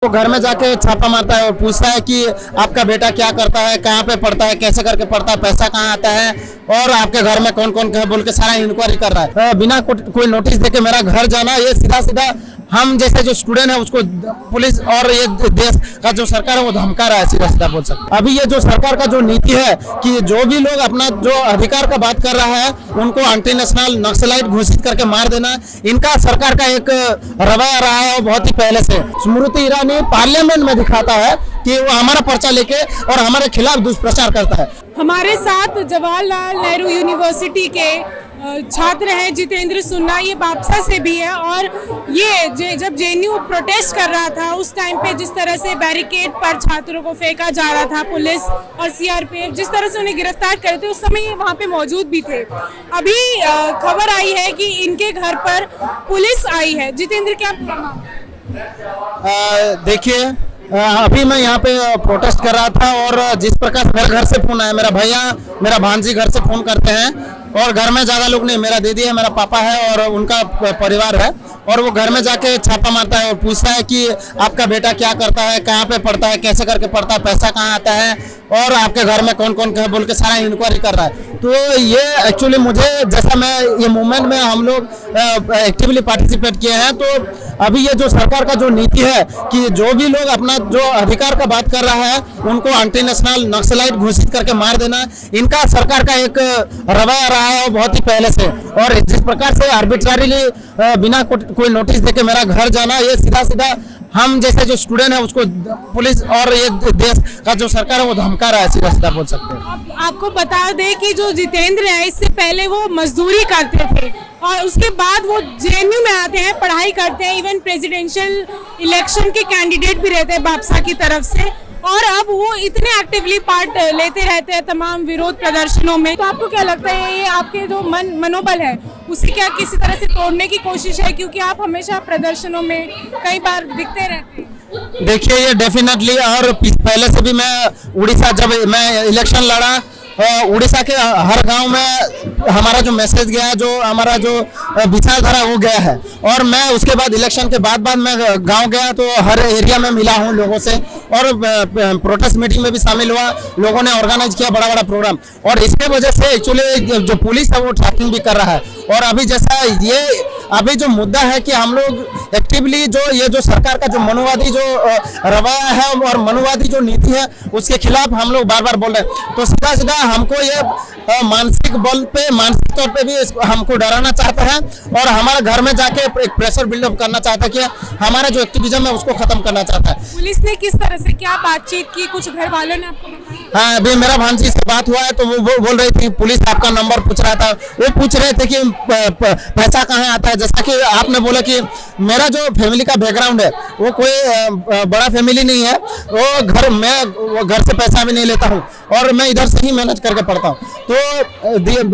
वो घर में जाके छापा मारता है और पूछता है कि आपका बेटा क्या करता है, कहाँ पे पढ़ता है, कैसे करके पढ़ता है, पैसा कहाँ आता है और आपके घर में कौन कौन है बोल के सारा इंक्वायरी कर रहा है। बिना कोई नोटिस देके मेरा घर जाना, ये सीधा सीधा हम जैसे जो स्टूडेंट है उसको पुलिस और ये देश का जो सरकार है वो धमका रहा है, सीधा सीधा बोल सकते। अभी ये जो सरकार का जो नीति है कि जो भी लोग अपना जो अधिकार का बात कर रहा है उनको एंटी नेशनल नक्सलाइट घोषित करके मार देना, इनका सरकार का एक रवैया रहा है और बहुत ही पहले से। स्मृति ईरानी पार्लियामेंट में दिखाता है कि वो हमारा पर्चा लेके और हमारे खिलाफ दुष्प्रचार करता है। हमारे साथ जवाहरलाल नेहरू यूनिवर्सिटी के छात्र हैं जितेंद्र सुन्ना, ये बापसा से भी है और ये जब जेएनयू प्रोटेस्ट कर रहा था उस टाइम पे जिस तरह से बैरिकेड पर छात्रों को फेंका जा रहा था, पुलिस और सीआरपीएफ जिस तरह से उन्हें गिरफ्तार करे थे उस समय ये वहाँ पे मौजूद भी थे। अभी खबर आई है कि इनके घर पर पुलिस आई है। जितेंद्र, क्या देखिए, अभी मैं यहाँ पे प्रोटेस्ट कर रहा था और जिस प्रकार मेरे घर से फोन आया, मेरा भैया मेरा भांजी घर से फोन करते हैं और घर में ज़्यादा लोग नहीं, मेरा दीदी है, मेरा पापा है और उनका परिवार है, और वो घर में जाके छापा मारता है और पूछता है कि आपका बेटा क्या करता है, कहाँ पे पढ़ता है, कैसे करके पढ़ता है, पैसा कहाँ आता है और आपके घर में कौन कौन है बोल के सारा इंक्वायरी कर रहा है। तो ये एक्चुअली मुझे, जैसा मैं ये मूवमेंट में हम लोग एक्टिवली पार्टिसिपेट किए हैं, तो अभी ये जो सरकार का जो नीति है कि जो भी लोग अपना जो अधिकार का बात कर रहा है उनको एंटी नेशनल नक्सलाइट घोषित करके मार देना, इनका सरकार का एक रवैया रहा है और बहुत ही पहले से। और जिस प्रकार से आर्बिट्ररीली बिना कोई नोटिस देके मेरा घर जाना, ये सीधा सीधा हम जैसे जो स्टूडेंट है उसको पुलिस और ये देश का जो सरकार है वो धमका रहा है, सीधा सीधा बोल सकते हैं। आपको बता दें कि जो जितेंद्र है इससे पहले वो मजदूरी करते थे और उसके बाद वो जेएनयू में आते हैं, पढ़ाई करते हैं, इवन प्रेसिडेंशियल इलेक्शन के कैंडिडेट भी रहते हैं बापसा की तरफ से, और अब वो इतने एक्टिवली पार्ट लेते रहते हैं तमाम विरोध प्रदर्शनों में। तो आपको क्या लगता है ये आपके जो मनोबल है उसे क्या किसी तरह से तोड़ने की कोशिश है, क्योंकि आप हमेशा प्रदर्शनों में कई बार दिखते रहते हैं? देखिए, ये डेफिनेटली, और पहले से भी मैं उड़ीसा, जब मैं इलेक्शन लड़ा, उड़ीसा के हर गांव में हमारा जो मैसेज गया है, जो हमारा जो विचारधारा वो गया है, और मैं उसके बाद इलेक्शन के बाद मैं गांव गया तो हर एरिया में मिला हूं लोगों से और प्रोटेस्ट मीटिंग में भी शामिल हुआ, लोगों ने ऑर्गेनाइज किया बड़ा बड़ा प्रोग्राम, और इसके वजह से एक्चुअली जो पुलिस है वो ट्रैकिंग भी कर रहा है। और अभी जैसा ये अभी जो मुद्दा है कि हम लोग एक्टिवली जो ये जो सरकार का जो मनोवादी जो रवैया है और मनोवादी जो नीति है उसके खिलाफ हम लोग बार बार बोल रहे हैं, तो सीधा सीधा हमको ये मानसिक बल पे, मानसिक तौर पे भी हमको डराना चाहता है और हमारे घर में जाके एक प्रेशर बिल्डअप करना चाहता है कि हमारा जो एक्टिविज्म है उसको खत्म करना चाहता है। पुलिस ने किस तरह से क्या बातचीत की, कुछ घर वालों ने आपको बताया? हाँ, अभी मेरा भांजी से बात हुआ है तो वो बोल रही थी, पुलिस आपका नंबर पूछ रहा था, वो पूछ रहे थे कि पैसा कहाँ आता है। जैसा कि आपने बोला कि मेरा जो फैमिली का बैकग्राउंड है वो कोई बड़ा फैमिली नहीं है, वो घर से पैसा भी नहीं लेता हूँ और मैं इधर से ही मैनेज करके पढ़ता हूँ। तो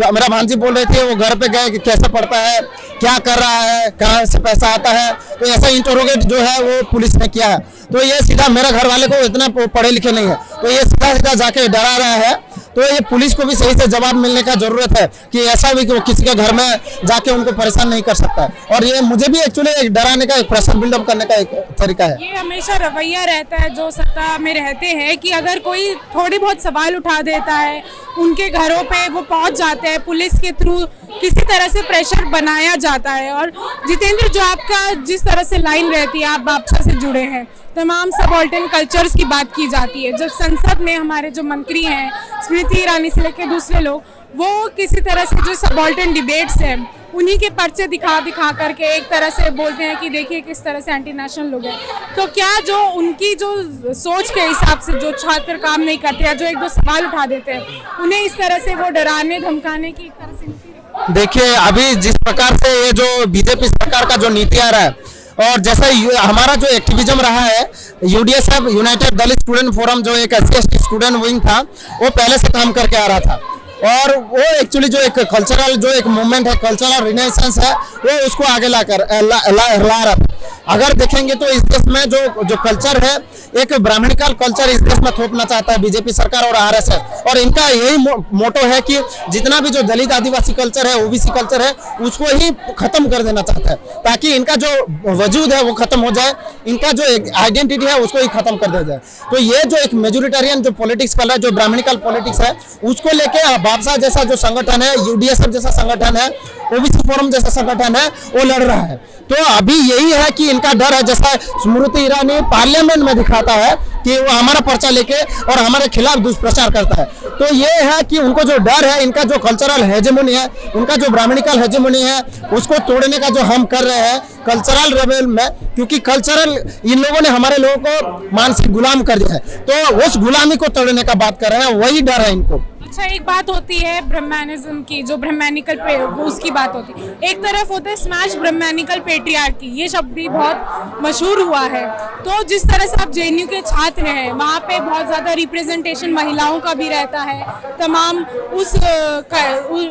मेरा भांजी बोल रहे थे वो घर पे गए कि कैसे पढ़ता है, क्या कर रहा है, कहाँ से पैसा आता है, तो ऐसा इंटरोगेट जो है वो पुलिस ने किया है। तो ये सीधा, मेरे घर वाले को इतना पढ़े लिखे नहीं है तो ये सीधा सीधा जाके डरा रहा है, तो ये पुलिस को भी सही से जवाब मिलने का जरूरत है कि ऐसा भी कि वो किसी के घर में जाके उनको परेशान नहीं कर सकता है। और ये मुझे भी एक्चुअली एक डराने का, एक प्रेशर बिल्डअप करने का एक तरीका है। ये हमेशा रवैया रहता है जो सत्ता में रहते हैं कि अगर कोई थोड़ी बहुत सवाल उठा देता है उनके घरों पे वो पहुंच जाते हैं, पुलिस के थ्रू किसी तरह से प्रेशर बनाया जाता है। और जितेंद्र, जो आपका जिस तरह से लाइन रहती है, आप बापसा से जुड़े हैं, तमाम सबऑर्डिनेट कल्चर्स की बात की जाती है, जब संसद में हमारे जो मंत्री हैं स्मृति ईरानी से लेकर दूसरे लोग, वो किसी तरह से जो सबऑर्डिनेट डिबेट्स हैं उन्हीं के पर्चे दिखा करके एक तरह से बोलते हैं कि देखिए किस तरह से एंटी नेशनल लोग हैं। तो क्या जो उनकी जो सोच के हिसाब से जो छात्र काम नहीं करते या जो एक दो सवाल उठा देते हैं उन्हें इस तरह से वो डराने धमकाने की एक तरह से? देखिए, अभी जिस प्रकार से ये जो बीजेपी सरकार का जो नीति आ रहा है और जैसा हमारा जो एक्टिविज्म रहा है, यूडीएसएफ यूनाइटेड दलित स्टूडेंट फोरम जो एक SC/ST स्टूडेंट विंग था वो पहले से काम करके आ रहा था, और वो एक्चुअली जो एक कल्चरल जो एक मूवमेंट है, कल्चरल रिनेसेंस है, वो उसको आगे ला रहा था। अगर देखेंगे तो इस देश में जो कल्चर है, एक ब्राह्मणिकल कल्चर इस देश में थोपना चाहता है बीजेपी सरकार और आरएसएस, और इनका यही मोटो है कि जितना भी जो दलित आदिवासी कल्चर है, ओबीसी कल्चर है, उसको ही खत्म कर देना चाहता है, ताकि इनका जो वजूद है वो खत्म हो जाए, इनका जो एक आइडेंटिटी है उसको ही खत्म कर दिया जाए। तो ये जो एक मेजोरिटेरियन जो पॉलिटिक्स कर रहा है, जो ब्राह्मणिकल पॉलिटिक्स है, उसको लेके बाबसा जैसा जो संगठन है, यूडीएसएफ जैसा संगठन है, ओबीसी फोरम जैसा संगठन है, वो लड़ रहा है। तो अभी यही है कि इनका डर है, जैसा स्मृति ईरानी पार्लियामेंट में दिखाता है कि वो हमारा पर्चा लेके और हमारे खिलाफ दुष्प्रचार करता है। तो ये है कि उनको जो डर है, इनका जो कल्चरल हेजेमोनी है, उनका जो ब्राह्मणिकल हेजेमोनी है, उसको तोड़ने का जो हम कर रहे हैं कल्चरल रेबेल में, क्योंकि कल्चरल इन लोगों ने हमारे लोगों को मानसिक गुलाम कर दिया है, तो उस गुलामी को तोड़ने का बात कर रहे हैं, वही डर है इनको। अच्छा, एक बात होती है ब्रह्मानिज्म की, जो ब्रह्मानिकल वो उसकी बात होती है, एक तरफ होता है स्मैश ब्रह्मानिकल पेट्रियार्की, ये शब्द भी बहुत मशहूर हुआ है। तो जिस तरह से आप जेएनयू के छात्र हैं, वहाँ पे बहुत ज़्यादा रिप्रेजेंटेशन महिलाओं का भी रहता है, तमाम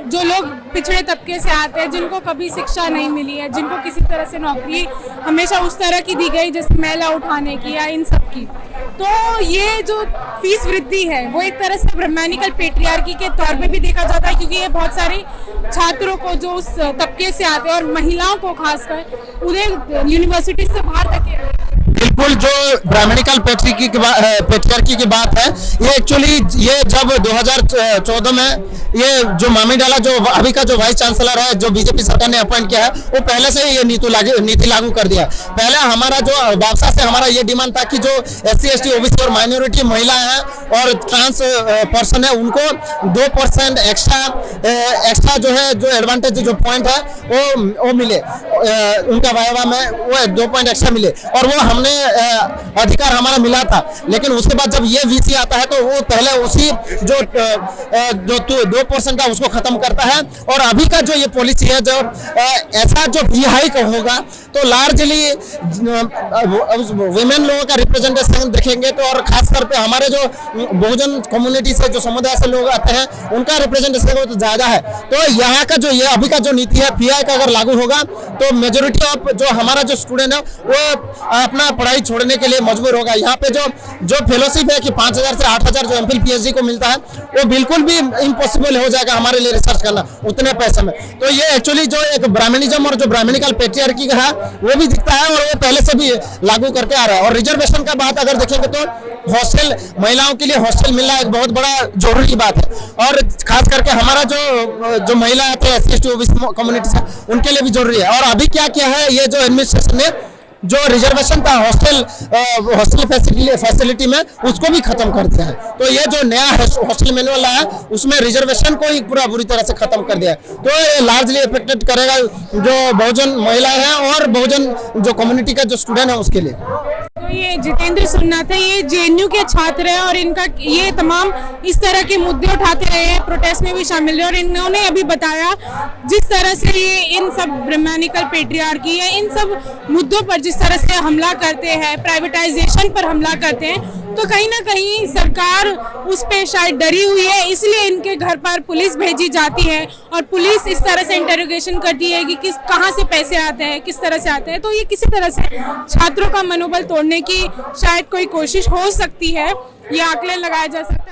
जो लोग पिछड़े तबके से आते हैं, जिनको कभी शिक्षा नहीं मिली है, जिनको किसी तरह से नौकरी हमेशा उस तरह की दी गई जैसे मैला उठाने की या इन सब की, तो ये जो फीस वृद्धि है वो एक तरह से ब्रह्मानिकल पेट्रियार्की के तौर पे भी देखा जाता है, क्योंकि ये बहुत सारे छात्रों को जो उस तबके से आते हैं और महिलाओं को खासकर उन्हें यूनिवर्सिटी से बाहर धकेल देते हैं। बिल्कुल, जो ब्राह्मणिकल पेट्रियार्की की बात है, ये एक्चुअली ये जब 2014 में ये जो मामी डाला, जो अभी का जो वाइस चांसलर है, जो बीजेपी सरकार ने अपॉइंट किया है, वो पहले से ही ये नीति लागू कर दिया। पहले हमारा जो बाबसा से हमारा ये डिमांड था कि जो SC ST OBC और माइनॉरिटी महिलाएं हैं और ट्रांस पर्सन है, उनको 2% एक्स्ट्रा जो है, जो एडवांटेज जो पॉइंट है वो मिले, उनका वायवा में वो 2 पॉइंट एक्स्ट्रा मिले, और वो हमने अधिकार हमारा मिला था। लेकिन उसके बाद जब ये VC आता है, तो वो पहले उसी जो 2% का उसको खत्म करता है, और अभी का जो ये पॉलिसी है, जो ऐसा जो VI का होगा, तो लार्जली वुमेन लोगों का रिप्रेजेंटेशन देखेंगे, तो और खासकर पे हमारे जो बहुजन कम्युनिटी से, जो समुदाय से लोग आते हैं, उनका रिप्रेजेंटेशन तो ज्यादा है। तो यहाँ का जो ये अभी का जो नीति है PI का अगर लागू होगा, तो मेजोरिटी ऑफ जो हमारा जो स्टूडेंट है वो अपना पढ़ाई छोड़ने के लिए मजबूर होगा। यहाँ पे जो फेलोशिप है कि 5,000 से 8,000 जो MPhil PhD को मिलता है, वो बिल्कुल भी इम्पॉसिबल हो जाएगा हमारे लिए रिसर्च करना उतने पैसे में। तो ये एक्चुअली जो एक ब्राह्मणिज्म और जो ब्राह्मणिकल पेट्रियार्की का है, वो भी दिखता है, और वो पहले से भी लागू करके आ रहा है। और रिजर्वेशन का बात अगर देखेंगे, तो हॉस्टल, महिलाओं के लिए हॉस्टल मिलना एक बहुत बड़ा जरूरी बात है, और खास करके हमारा जो महिला आते हैं SC ST OBC कम्युनिटी से, उनके लिए भी जरूरी है। और अभी क्या किया है, ये जो एडमिनिस्ट्रेशन ने जो रिजर्वेशन था हॉस्टल फैसिलिटी में, उसको भी खत्म कर दिया है। तो ये जो नया हॉस्टल मैनुअल है, उसमें रिजर्वेशन को ही पूरा बुरी तरह से खत्म कर दिया है। तो ये लार्जली इफेक्टेड करेगा जो बहुजन महिलाएं हैं और बहुजन जो कम्युनिटी का जो स्टूडेंट है उसके लिए। तो ये जितेंद्र सुन्नाथ है, ये जेएनयू के छात्र हैं, और इनका ये तमाम इस तरह के मुद्दे उठाते रहे हैं, प्रोटेस्ट में भी शामिल रहे, और इन्होंने अभी बताया जिस तरह से ये इन सब ब्रह्मानिकल पेट्रियार्की है, इन सब मुद्दों पर जिस तरह से हमला करते हैं, प्राइवेटाइजेशन पर हमला करते हैं, तो कहीं ना कहीं सरकार उस पे शायद डरी हुई है, इसलिए इनके घर पर पुलिस भेजी जाती है, और पुलिस इस तरह से इंटरोगेशन करती है कि कहाँ से पैसे आते हैं, किस तरह से आते हैं। तो ये किसी तरह से छात्रों का मनोबल तोड़ने की शायद कोई कोशिश हो सकती है, ये आकलन लगाया जा सकता है।